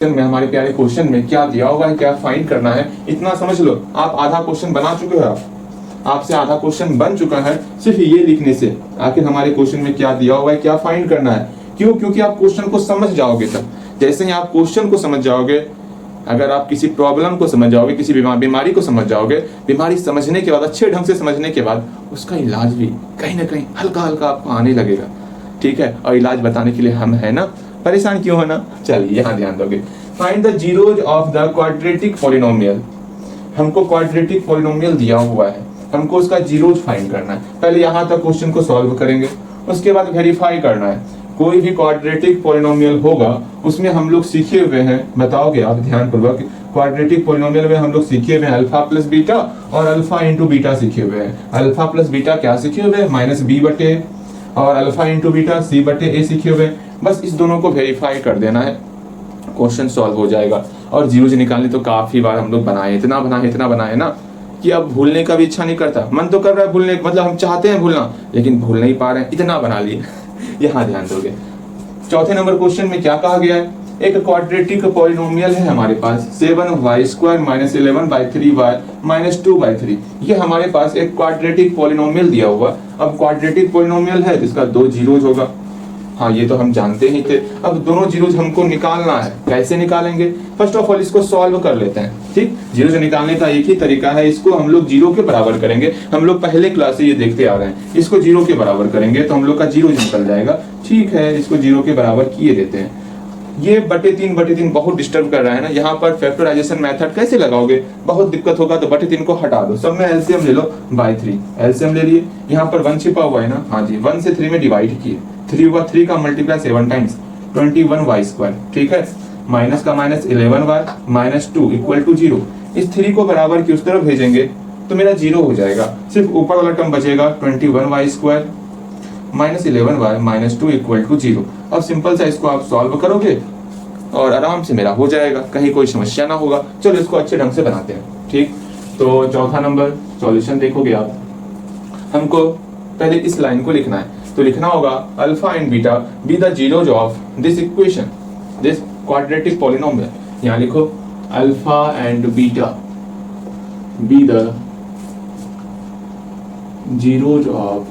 में हमारे प्यारे क्वेश्चन में क्या दिया हुआ है, क्या फाइंड करना है, इतना समझ लो। आप आधा क्वेश्चन बना चुके हो, आपसे आधा क्वेश्चन बन चुका है सिर्फ ये लिखने से। आखिर हमारे क्वेश्चन में क्या दिया हुआ है, क्या फाइंड करना है। क्यों? क्योंकि आप क्वेश्चन को समझ जाओगे। तब जैसे ही आप क्वेश्चन को समझ जाओगे, अगर आप किसी प्रॉब्लम को समझ जाओगे, किसी बीमारी को समझ जाओगे, बीमारी समझने के बाद, अच्छे ढंग से समझने के बाद, उसका इलाज भी कहीं ना कहीं हल्का हल्का आपको आने लगेगा। ठीक है, और इलाज बताने के लिए हम है ना, परेशान क्यों होना। चलिए यहाँ ध्यान दोगे। Find the zeros of the quadratic polynomial. हमको क्वाड्रेटिक पॉलिनोमियल दिया हुआ है, हमको उसका जीरोज फाइंड करना है। पहले यहाँ तक क्वेश्चन को सॉल्व करेंगे, उसके बाद वेरीफाई करना है। कोई भी क्वाड्रेटिक पॉलिनोमियल होगा उसमें हम लोग सीखे हुए हैं, बताओगे आप ध्यानपूर्वक। क्वाड्रेटिक पॉलिनोमियल में हम लोग सीखे हुए हैं अल्फा प्लस बीटा और अल्फा इंटू बीटा सीखे हुए हैं। अल्फा प्लस बीटा क्या सीखे हुए हैं? माइनस बी बटे, और अल्फा इंटू बीटा सी बटे ए सीखे हुए हैं। बस इस दोनों को वेरीफाई कर देना है, क्वेश्चन सॉल्व हो जाएगा। और जीरोज निकालने तो काफी बार हम लोग बनाए, इतना बनाए ना कि अब भूलने का भी इच्छा नहीं करता। मन तो कर रहा है भूलने, मतलब हम चाहते हैं भूलना लेकिन भूल नहीं पा रहे हैं, इतना बना लिए। यहाँ ध्यान दोगे। चौथे नंबर क्वेश्चन में क्या कहा गया है? एक क्वाड्रेटिक पॉलिनोमियल है हमारे पास 7y² माइनस 11/3y माइनस 2/3। ये हमारे पास एक क्वाड्रेटिक पॉलिनोमियल दिया हुआ। अब क्वाड्रेटिक पॉलिनोमियल है जिसका 2 जीरोज होगा। हाँ, ये तो हम जानते ही थे। अब दोनों जीरोज हमको निकालना है। कैसे निकालेंगे? फर्स्ट ऑफ ऑल इसको सॉल्व कर लेते हैं। ठीक, जीरोज निकालने का एक ही तरीका है, इसको हम लोग जीरो के बराबर करेंगे। हम लोग पहले क्लास से ये देखते आ रहे हैं, इसको जीरो के बराबर करेंगे तो हम लोग का जीरोज निकल जाएगा। ठीक है, इसको जीरो के बराबर किए देते हैं। ये बटे तीन बहुत डिस्टर्ब कर रहा है ना। यहाँ पर फैक्टराइजेशन मेथड कैसे लगाओगे? बहुत दिक्कत होगा, तो बटे 3 को हटा दो, सब में एलसीएम ले लो /3। एलसीएम ले लिए, यहाँ पर 1 छिपा हुआ है ना। हाँ जी, 1 से 3 में डिवाइड किए, 3 हुआ, 3 का मल्टीप्लाई 7 टाइम्स 21y²। ठीक है, माइनस का minus 11y minus 2 equal to 0। इस 3 को बराबर की उस तरफ भेजेंगे तो मेरा 0 हो जाएगा। सिर्फ ऊपर वाला टर्म बचेगा 21y² minus 11y minus 2 equal to 0। अब सिंपल सा इसको आप सॉल्व करोगे और आराम से मेरा हो जाएगा, कहीं कोई समस्या ना होगा। चलो इसको अच्छे ढंग से बनाते हैं। ठीक, तो चौथा नंबर सॉल्यूशन देखोगे आप। हमको पहले इस लाइन को लिखना है, तो लिखना होगा alpha and beta be the zeros of this equation, this quadratic polynomial. यहाँ लिखो alpha and beta be the zeros of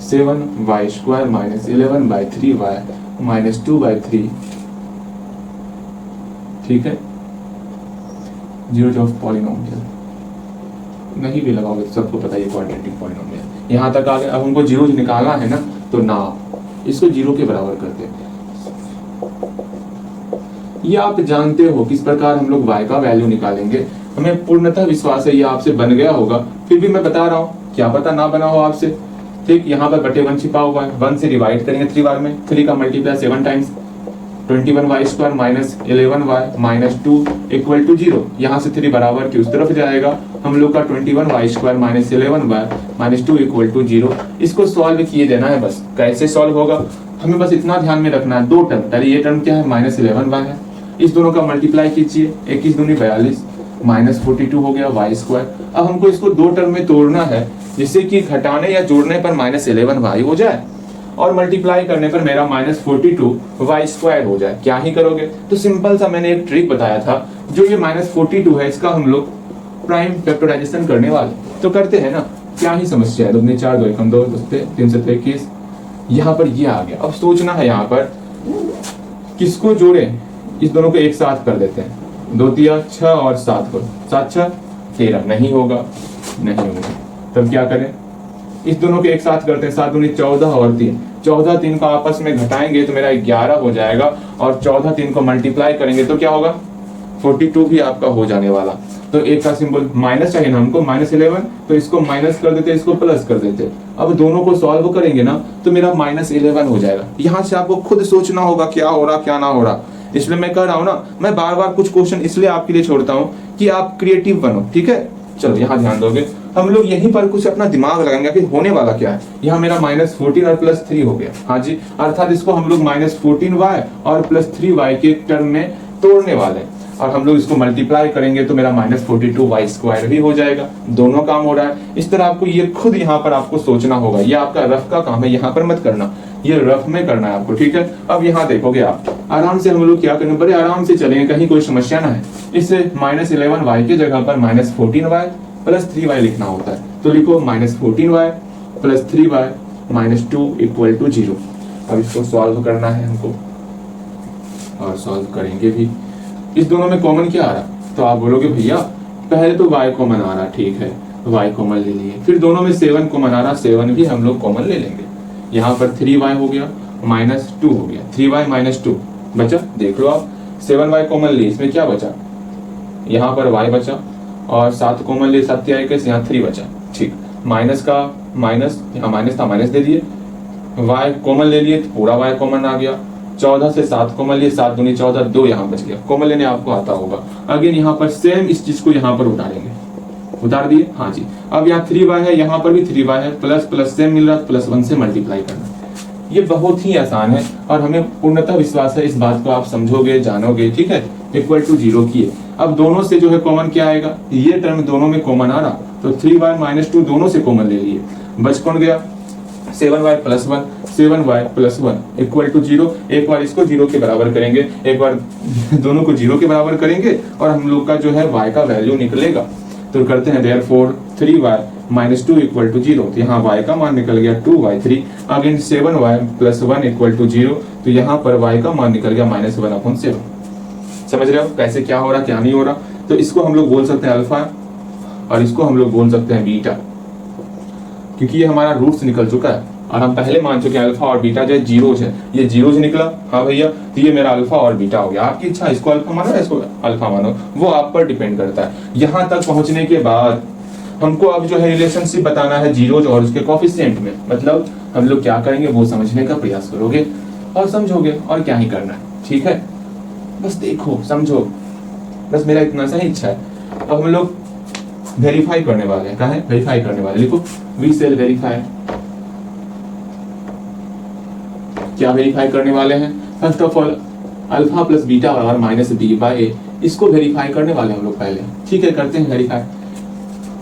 7y² minus 11/3y minus 2/3। ठीक है, जीरोज ऑफ पॉलिनोमियल नहीं भी लगाओगे तो सबको पता है क्वाड्रेटिक पॉलिनोमियल। यहाँ तक आ गए। अब हमको जीरोज निकालना है ना, तो ना इसको 0 के बराबर कर देते हैं। ये आप जानते हो किस प्रकार हम लोग y का वैल्यू निकालेंगे। हमें पूर्णतः विश्वास है ये आपसे बन गया होगा, फिर भी मैं बता रहा हूँ, क्या पता ना बना हो आपसे। ठीक, यहाँ पर बटे 1 छिपा हुआ है, 1 से डिवाइड करेंगे 3 बार में, 3 का multiply 7 times 21y² minus 11y minus 2 equal to 0। यहाँ से 3 बराबर की उस तरफ जाएगा, हम लोग का 21y² minus 11y minus 2 equal to 0। इसको सॉल्व किए देना है बस। कैसे सॉल्व होगा हमें बस इतना ध्यान में रखना है। 2 टर्म, पहले ये टर्म क्या है? माइनस 11y है, इस दोनों का मल्टीप्लाई कीजिए, 21 दूनी 42 माइनस 42 हो गया y²। अब हमको इसको 2 टर्म में तोड़ना है जिससे कि घटाने या जोड़ने पर माइनस 11y हो जाए और मल्टीप्लाई करने पर मेरा माइनस 42y² हो जाए। क्या ही करोगे? तो सिंपल सा मैंने एक ट्रिक बताया था, जो ये माइनस 42 है इसका हम लोग प्राइम फैक्टराइजेशन करने वाले तो करते हैं ना। क्या ही समस्या है? 2 दूनी 4, 2 एकम 2, 3 से 21। यहाँ पर ये आ गया। अब सोचना है यहाँ पर किसको जोड़े, इस दोनों को एक साथ कर देते हैं। 2 तिया 6 और 7 को 7 6 13 नहीं होगा। तब क्या करें? इस दोनों के एक साथ करते हैं, 7 दूनी 14 और 3, 14 3 को आपस में घटाएंगे तो मेरा 11 हो जाएगा और 14 3 को मल्टीप्लाई करेंगे तो क्या होगा? 42 भी आपका हो जाने वाला। तो एक का सिंबल माइनस चाहिए ना हमको, माइनस 11, तो इसको माइनस कर देते, इसको प्लस कर देते। अब दोनों को सॉल्व करेंगे ना तो मेरा माइनस 11 हो जाएगा। यहाँ से आपको खुद सोचना होगा क्या हो रहा क्या ना हो रहा। इसलिए मैं कह रहा हूँ ना, मैं बार बार कुछ क्वेश्चन इसलिए आपके लिए छोड़ता हूँ कि आप क्रिएटिव बनो। ठीक है, चलो यहाँ ध्यान दोगे। हम लोग यहीं पर कुछ अपना दिमाग लगाएंगे कि होने वाला क्या है। यहाँ मेरा माइनस 14 और प्लस 3 हो गया। हाँ जी, अर्थात इसको हम लोग माइनस 14y और प्लस 3y के टर्म में तोड़ने वाले हैं। और हम लोग इसको मल्टीप्लाई करेंगे तो मेरा -42y² भी हो जाएगा। दोनों काम हो रहा है। इस तरह आपको ये खुद यहाँ पर आपको सोचना होगा, ये आपका रफ का काम है, यहाँ पर मत करना, ये रफ में करना है आपको, ठीक है। अब यहाँ देखोगे आप आराम से हम लोग क्या करेंगे, बड़े आराम से चलेंगे, कहीं कोई समस्या ना है। इसे -11y की जगह पर -14y + 3y लिखना होता है, तो लिखो -14y + 3y -2 = 0। अब इसको सॉल्व करना है हमको और सॉल्व करेंगे भी। इस दोनों में कॉमन क्या आ रहा, तो आप बोलोगे भैया पहले तो y कॉमन आ रहा, ठीक है, y कॉमन ले लिए, फिर दोनों में 7 कॉमन आ रहा, 7 भी हम लोग कॉमन ले लेंगे। यहाँ पर 3y हो गया, -2 हो गया, 3y - 2 बचा, देख लो आप, 7y कॉमन लिए, इसमें क्या बचा, यहाँ पर y बचा, और 7 कॉमन लिए, 7 × 1 यहाँ 3 बचा, ठीक। माइनस का माइनस, यहाँ माइनस था माइनस दे दिए, y कॉमन ले लिए, पूरा y कॉमन आ गया, 14 से 7 कॉमन लिए, 7 दूनी 14, 2 यहाँ बच गया, कॉमन लेने आपको आता होगा। अगेन यहाँ पर सेम इस चीज को यहाँ पर उतारेंगे, उतार दिए, हाँ जी। अब यहाँ 3y है, यहाँ पर भी 3y है, प्लस प्लस सेम मिल रहा, +1 से मल्टीप्लाई करना। ये बहुत ही आसान है और हमें पूर्णतः विश्वास है इस बात को आप समझोगे, जानोगे, ठीक है। = 0 किए, अब दोनों से जो है कॉमन क्या आएगा, ये टर्म दोनों में कॉमन आ रहा, तो 3y - 2 दोनों से कॉमन ले लिए, बच कौन गया, 7y + 1, 7y + 1 = 0। एक बार इसको 0 के बराबर करेंगे, एक बार दोनों को 0 के बराबर करेंगे और हम लोग का जो है y का वैल्यू निकलेगा। तो करते हैं therefore 3y - 2 = 0, तो यहाँ y का मान निकल गया 2y3। अगेन 7y + 1 = 0, तो यहाँ पर y का मान निकल गया -1/7। समझ रहे हो कैसे क्या हो रहा क्या नहीं हो रहा। तो इसको हम लोग बोल सकते हैं अल्फा और इसको हम लोग बोल सकते हैं बीटा, क्योंकि ये हमारा रूट्स निकल चुका है और हम पहले मान चुके हैं अल्फा और बीटा जो है जीरोज है, ये जीरोज निकला, हाँ भैया, तो ये मेरा अल्फा और बीटा हो गया। आपकी इच्छा, इसको अल्फा मानो या इसको अल्फा मानो, वो आप पर डिपेंड करता है। यहाँ तक पहुंचने के बाद हमको अब जो है रिलेशनशिप बताना है जीरोज और उसके कोफिशिएंट में। मतलब हम लोग क्या करेंगे वो समझने का प्रयास करोगे और समझोगे, और क्या ही करना है, ठीक है। बस देखो समझो, बस मेरा इतना सा ही इच्छा है। अब हम लोग वेरीफाई करने वाले हैं, कहाँ है वेरीफाई करने वाले, लिखो वी सेल वेरीफाई। क्या वेरीफाई करने वाले हैं, first of all alpha + beta = -b/a, इसको वेरीफाई करने वाले हम लोग पहले, ठीक है, करते हैं वेरीफाई।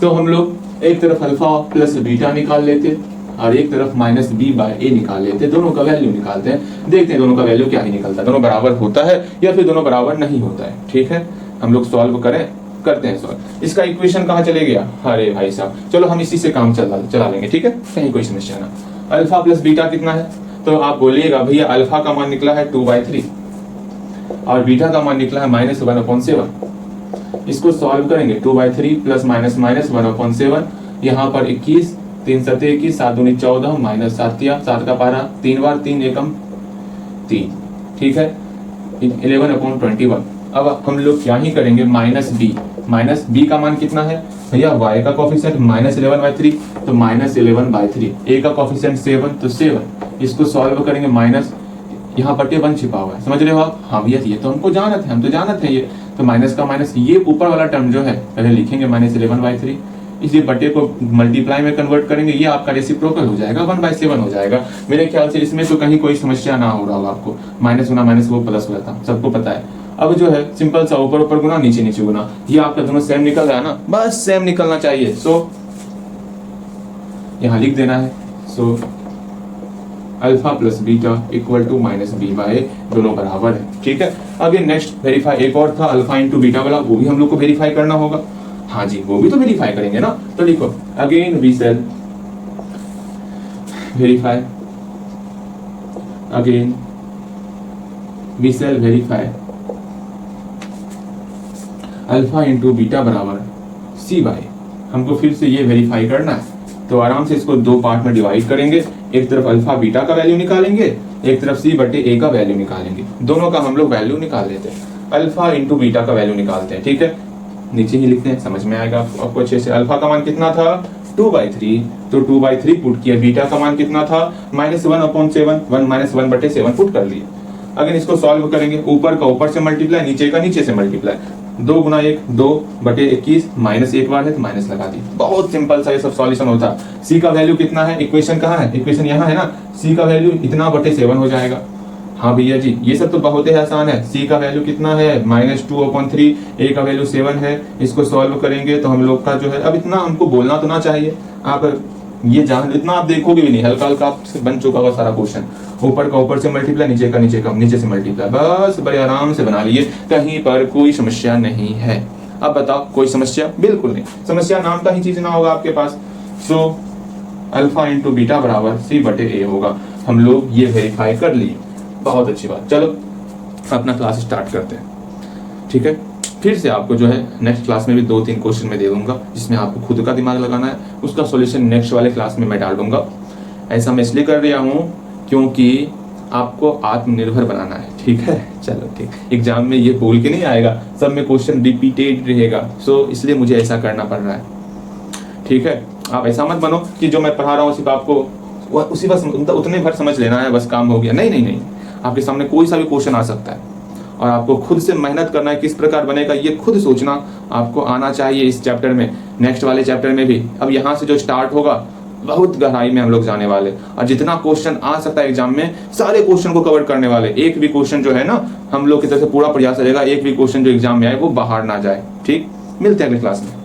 तो हम लोग एक तरफ अल्फा + बीटा निकाल लेते और एक तरफ -b/a निकाल लेते, दोनों का वैल्यू निकालते हैं, देखते हैं दोनों का वैल्यू क्या ही निकलता है, दोनों बराबर होता है या फिर दोनों बराबर नहीं होता है, ठीक है। हम लोग सॉल्व करते हैं सॉल्व। इसका इक्वेशन कहाँ चले गया, अरे भाई साहब, चलो हम इसी से काम चला लेंगे, ठीक है, कहीं कोई समस्या ना। अल्फा + बीटा कितना है, तो आप बोलिएगा भैया अल्फा का मान निकला है 2/3 और बीटा का मान निकला है -1/7। इसको सॉल्व करेंगे, 2/3 + -1/7, यहाँ पर 21, 3 × 7 21, 7 दूनी 14, -7 7 का पारा 3 बार, 3 एकम 3, ठीक है, 11/21। अब हम लोग क्या ही करेंगे, -b का मान कितना है भैया, y का कोफिशिएंट -11/3, तो -11/3, a का कोफिशिएंट 7, तो 7। इसको सॉल्व करेंगे, माइनस यहाँ बटे 1 छिपा हुआ है, समझ रहे हो आप, हाँ भैया ये तो हमको जानत है, हम तो जानत है ये, तो माइनस का माइनस, ये ऊपर वाला टर्म जो है पहले लिखेंगे -11/3, इसी बटे को मल्टीप्लाई में कन्वर्ट करेंगे, ये आपका रेसिप्रोकल हो जाएगा, 1/7 हो जाएगा। मेरे ख्याल से इसमें तो कहीं कोई समस्या ना हो रहा होगा आपको, माइनस गुना माइनस वो प्लस हुआ था, सबको पता है। अब जो है सिंपल सा ऊपर ऊपर गुना, नीचे नीचे गुना, ये आपका दोनों सेम निकल रहा है ना, बस सेम निकलना चाहिए। सो यहाँ लिख देना है, सो अल्फा + बीटा = -b/a, दोनों बराबर है, ठीक है। अब ये नेक्स्ट वेरीफाई एक और था अल्फा × बीटा वाला, वो भी हम लोग को वेरीफाई करना होगा, हाँ जी, वो भी तो वेरीफाई करेंगे ना। तो लिखो again we shall verify, again we shall verify alpha × beta = c/a। हमको फिर से ये वेरीफाई करना है, तो आराम से इसको दो पार्ट में डिवाइड करेंगे, एक तरफ अल्फा बीटा का वैल्यू निकालेंगे, एक तरफ c/a का वैल्यू निकालेंगे, दोनों का हम लोग वैल्यू निकाल लेते हैं। अल्फा × बीटा का वैल्यू निकालते हैं, ठीक है, नीचे ही लिखते हैं, समझ में आएगा आपको अच्छे से। अल्फा का मान कितना था 2/3, तो 2/3 पुट किया, बीटा का मान कितना था -1/7, 1 - 1/7 पुट कर लिए। अगर इसको सॉल्व करेंगे, ऊपर का ऊपर से मल्टीप्लाई, नीचे का नीचे से मल्टीप्लाई, 2 × 1 2/21, माइनस एक बार है तो माइनस लगा दी, बहुत सिंपल सा ये सब सॉल्यूशन होता है। सी का वैल्यू कितना है, इक्वेशन कहाँ है, इक्वेशन यहाँ है ना, सी का वैल्यू इतना/7 हो जाएगा, हाँ भैया जी, ये सब तो बहुत ही आसान है। c का वैल्यू कितना है -2/3, a का वैल्यू 7 है। इसको सॉल्व करेंगे तो हम लोग का जो है, अब इतना हमको बोलना तो ना चाहिए, आप ये जान, इतना आप देखोगे भी नहीं, हल्का हल्का आपसे बन चुका होगा सारा क्वेश्चन। ऊपर का ऊपर से मल्टीप्लाई, नीचे का नीचे का नीचे से मल्टीप्लाई, बस बड़े आराम से बना लिए, कहीं पर कोई समस्या नहीं है। अब बताओ कोई समस्या? बिल्कुल नहीं, समस्या नाम का ही चीज ना होगा आपके पास। सो अल्फा इंटू बीटा बराबर c/a होगा। हम लोग ये वेरीफाई कर लिए, बहुत अच्छी बात। चलो अपना क्लास स्टार्ट करते हैं, ठीक है। फिर से आपको जो है नेक्स्ट क्लास में भी 2-3 क्वेश्चन मैं दे दूंगा, जिसमें आपको खुद का दिमाग लगाना है, उसका सॉल्यूशन नेक्स्ट वाले क्लास में मैं डाल दूंगा। ऐसा मैं इसलिए कर रहा हूँ क्योंकि आपको आत्मनिर्भर बनाना है, ठीक है। चलो ठीक, एग्जाम में ये बोल के नहीं आएगा, सब में क्वेश्चन रिपीटेड रहेगा, सो इसलिए मुझे ऐसा करना पड़ रहा है, ठीक है। आप ऐसा मत बनो कि जो मैं पढ़ा रहा हूँ सिर्फ आपको उसी बस उतने भर समझ लेना है, बस काम हो गया। नहीं नहीं नहीं, आपके सामने कोई सा भी क्वेश्चन आ सकता है और आपको खुद से मेहनत करना है, किस प्रकार बनेगा ये खुद सोचना आपको आना चाहिए। इस चैप्टर में, नेक्स्ट वाले चैप्टर में भी, अब यहाँ से जो स्टार्ट होगा बहुत गहराई में हम लोग जाने वाले, और जितना क्वेश्चन आ सकता है एग्जाम में सारे क्वेश्चन को कवर करने वाले। एक भी क्वेश्चन जो है ना, हम लोग की तरफ से पूरा प्रयास रहेगा एक भी क्वेश्चन जो एग्जाम में आए वो बाहर ना जाए, ठीक। मिलते हैं अगले क्लास में।